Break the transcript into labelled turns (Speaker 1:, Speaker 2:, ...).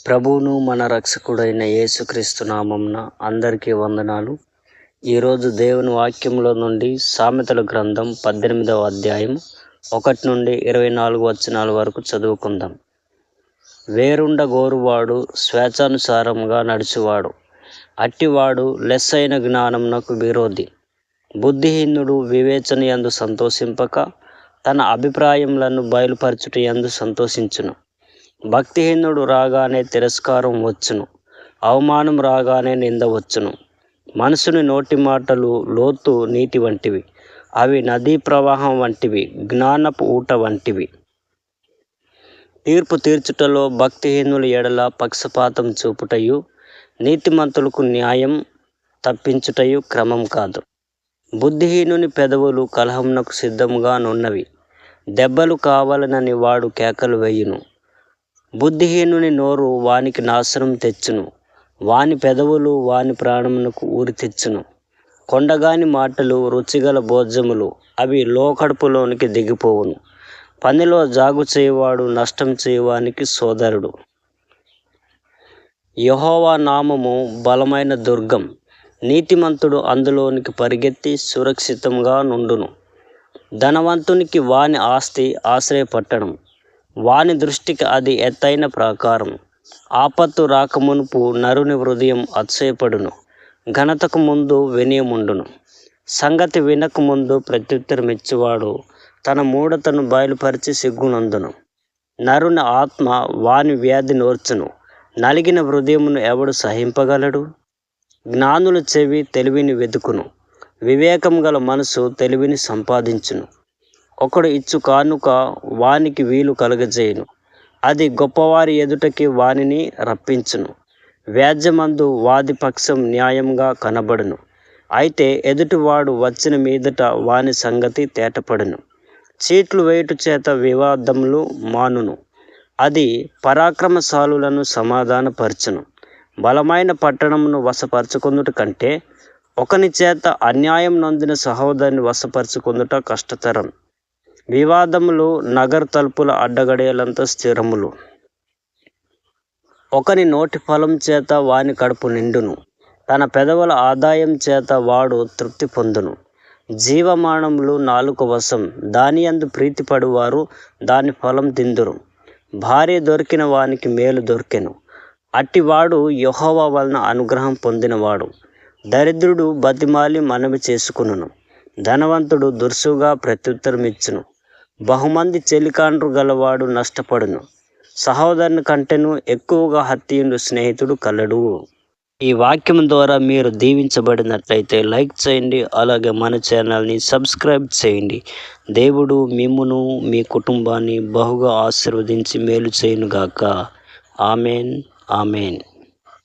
Speaker 1: ప్రభువును మన రక్షకుడైన యేసుక్రీస్తు నామమున అందరికీ వందనాలు. ఈరోజు దేవుని వాక్యంలో నుండి సామెతల గ్రంథం 18వ అధ్యాయం 1 నుండి 24 వచనాల వరకు చదువుకుందాం. వేరుండ గోరువాడు స్వేచ్ఛానుసారముగా నడుచువాడు, అట్టివాడు లెస్సైన జ్ఞానమునకు విరోధి. బుద్ధిహీనుడు వివేచనయందు సంతోషింపక తన అభిప్రాయములను బయలుపరచుటయందు సంతోషించును. భక్తిహీనుడు రాగానే తిరస్కారం వచ్చును, అవమానం రాగానే నింద వచ్చును. మనుషుని నోటి మాటలు లోతు నీటి వంటివి, అవి నదీ ప్రవాహం వంటివి, జ్ఞానపు ఊట వంటివి. తీర్పు తీర్చుటలో భక్తిహీనుల ఎడల పక్షపాతం చూపుటయు, నీతిమంతులకు న్యాయం తప్పించుటయు క్రమం కాదు. బుద్ధిహీనుని పెదవులు కలహమునకు సిద్ధముగా నున్నవి, దెబ్బలు కావాలనని వాడు కేకలు వేయును. బుద్ధిహీనుని నోరు వానికి నాశనం తెచ్చును, వాని పెదవులు వాని ప్రాణమునకు ఊరి తెచ్చును. కొండగాని మాటలు రుచిగల భోజ్యములు, అవి లోకడుపులోనికి దిగిపోవును. పనిలో జాగు చేయువాడు నష్టం చేయువానికి సోదరుడు. యెహోవా నామము బలమైన దుర్గం, నీతిమంతుడు అందులోనికి పరిగెత్తి సురక్షితంగా నుండును. ధనవంతునికి వాని ఆస్తి ఆశ్రయపట్టడం, వాని దృష్టికి అది ఎత్తైన ప్రాకారం. ఆపత్తు రాకమునుపు నరుని హృదయం అతిశయపడును, ఘనతకు ముందు వినయముండును. సంగతి వినక ముందు ప్రత్యుత్తరమిచ్చువాడు తన మూఢతను బయలుపరిచి సిగ్గునందును. నరుని ఆత్మ వాని వ్యాధి నోర్చును, నలిగిన హృదయమును ఎవడు సహింపగలడు? జ్ఞానుల చెవి తెలివిని వెతుకును, వివేకం గల మనసు తెలివిని సంపాదించును. ఒకడు ఇచ్చు కానుక వానికి వీలు కలుగజేయును, అది గొప్పవారి ఎదుటకి వానిని రప్పించును. వ్యాజ్యమందు వాది పక్షం న్యాయంగా కనబడును, అయితే ఎదుటివాడు వచ్చిన మీదట వాని సంగతి తేటపడును. చీట్లు వేయుట చేత వివాదములు మానును, అది పరాక్రమశాలులను సమాధానపరచును. బలమైన పట్టణమును వశపరచుకొనుట కంటే ఒకని చేత అన్యాయం నొందిన సహోదరుని వశపరచుకొనుట కష్టతరం. వివాదములు నగర తలుపుల అడ్డగడియలంత స్థిరములు. ఒకని నోటి ఫలం చేత వాని కడుపు నిండును, తన పెదవుల ఆదాయం చేత వాడు తృప్తి పొందును. జీవమానములు నాలుక వశం, దానియందు ప్రీతిపడువారు దాని ఫలం తిందురు. భార్య దొరికిన వానికి మేలు దొరికెను, అట్టివాడు యెహోవా వలన అనుగ్రహం పొందినవాడు. దరిద్రుడు బతిమాలి మనవి చేసుకును, ధనవంతుడు దురుసుగా ప్రత్యుత్తరమిచ్చును. బహుమంది చెలికాండ్రు గలవాడు నష్టపడును, సహోదరుని కంటెను ఎక్కువగా హత్యుండు స్నేహితుడు కలడు. ఈ వాక్యం ద్వారా మీరు దీవించబడినట్లయితే లైక్ చేయండి, అలాగే మన ఛానల్ని సబ్స్క్రైబ్ చేయండి. దేవుడు మిమ్మును మీ కుటుంబాన్ని బహుగా ఆశీర్వదించి మేలు చేయునుగాక. Amen, amen.